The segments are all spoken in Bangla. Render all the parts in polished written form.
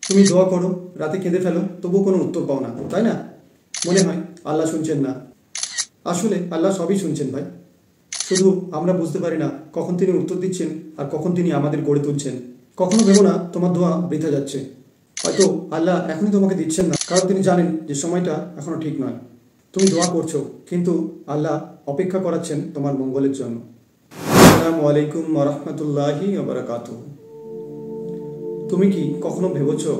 তুমি দোয়া করো, রাতে কেঁদে ফেলো, তবুও কোনো উত্তর পাও না, তাই না? মনে হয় আল্লাহ শুনছেন না। আসলে আল্লাহ সবই শুনছেন ভাই, শুধু আমরা বুঝতে পারি না কখন তিনি উত্তর দিচ্ছেন আর কখন তিনি আমাদের গড়ে তুলছেন। কখনো ভেবো না তোমার দোয়া বৃথা যাচ্ছে। হয়তো আল্লাহ এখনই তোমাকে দিচ্ছেন না, কারণ তিনি জানেন যে সময়টা এখনো ঠিক নয়। তুমি দোয়া করছো, কিন্তু আল্লাহ অপেক্ষা করাচ্ছেন তোমার মঙ্গলের জন্য। আসসালামু আলাইকুম ওয়া রাহমাতুল্লাহি ওয়া বারাকাতুহু। তুমি কি কখনো ভেবেছো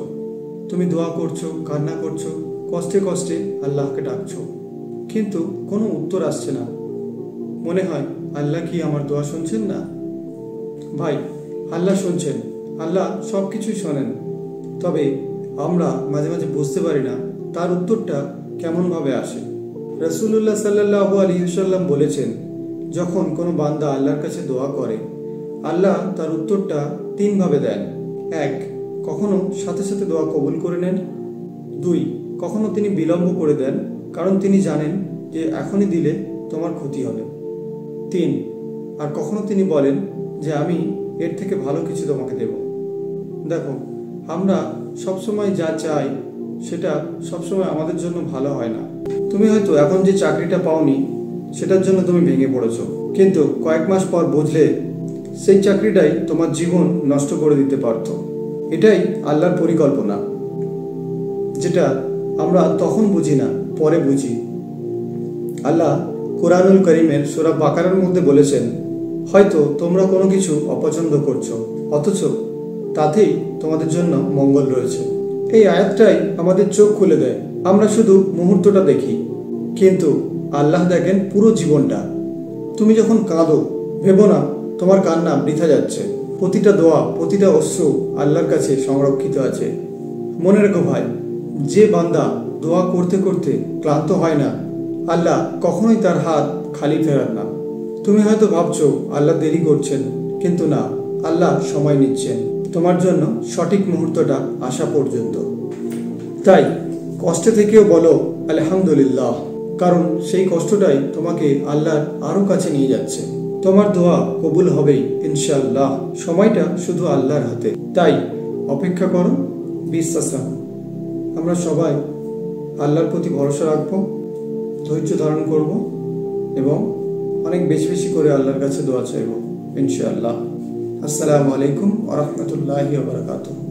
তুমি দোয়া করছো, কান্না করছো, কষ্টে কষ্টে আল্লাহকে ডাকছো, কিন্তু কোনো উত্তর আসছে না? মনে হয় আল্লাহ কি আমার দোয়া শুনছেন না? ভাই, আল্লাহ শুনছেন, আল্লাহ সব কিছুই শোনেন। তবে আমরা মাঝে মাঝে বুঝতে পারি না তার উত্তরটা কেমনভাবে আসে। রাসূলুল্লাহ সাল্লাল্লাহু আলাইহি ওয়াসাল্লাম বলেছেন, যখন কোনো বান্দা আল্লাহর কাছে দোয়া করে, আল্লাহ তার উত্তরটা তিনভাবে দেন। এক, কখনো সাথে সাথে দোয়া কবুল করে নেন। দুই, কখনো তিনি বিলম্ব করে দেন, কারণ তিনি জানেন যে এখনই দিলে তোমার ক্ষতি হবে। তিন, আর কখনো তিনি বলেন যে আমি এর থেকে ভালো কিছু তোমাকে দেব। দেখো, আমরা সবসময় যা চাই সেটা সবসময় আমাদের জন্য ভালো হয় না। তুমি হয়তো এখন যে চাকরিটা পাওনি সেটার জন্য তুমি ভেঙে পড়েছো, কিন্তু কয়েক মাস পর বুঝলে সেই চাকরিটাই তোমার জীবন নষ্ট করে দিতে পারত। এটাই আল্লাহর পরিকল্পনা, যেটা আমরা তখন বুঝি না, পরে বুঝি। আল্লাহ কুরআনুল কারীমের সূরা বাকারার মধ্যে বলেছেন, হয়তো তোমরা কোনো কিছু অপছন্দ করছো, অথচ তাতেই তোমাদের জন্য মঙ্গল রয়েছে। এই আয়াতটাই আমাদের চোখ খুলে দেয়। আমরা শুধু মুহূর্তটা দেখি, কিন্তু আল্লাহ দেখেন পুরো জীবনটা। তুমি যখন কাঁদো, ভেবো না তোমার কান্না বৃথা যাচ্ছে। প্রতিটা দোয়া, প্রতিটা অশ্রু আল্লাহর কাছে সংরক্ষিত আছে। মনে রেখো ভাই, যে বান্দা দোয়া করতে করতে ক্লান্ত হয় না, আল্লাহ কখনোই তার হাত খালি ফেরান না। তুমি হয়তো ভাবছো আল্লাহ দেরি করছেন, কিন্তু না, আল্লাহ সময় নিচ্ছেন তোমার জন্য সঠিক মুহূর্তটা আসা পর্যন্ত। তাই কষ্টে থেকেও বলো আলহামদুলিল্লাহ, কারণ সেই কষ্টটাই তোমাকে আল্লাহর আরো কাছে নিয়ে যাচ্ছে। তোমার দোয়া কবুল হবেই ইনশাআল্লাহ। সময়টা শুধু আল্লাহর হাতে, তাই অপেক্ষা করো, বিশ্বাস রাখো। আমরা সবাই আল্লাহর প্রতি ভরসা রাখবো, ধৈর্য ধারণ করব এবং অনেক বেশি বেশি করে আল্লাহর কাছে দোয়া চাইব ইনশাআল্লাহ। আসসালামু আলাইকুম ওয়া রাহমাতুল্লাহি ওয়া বারাকাতুহু।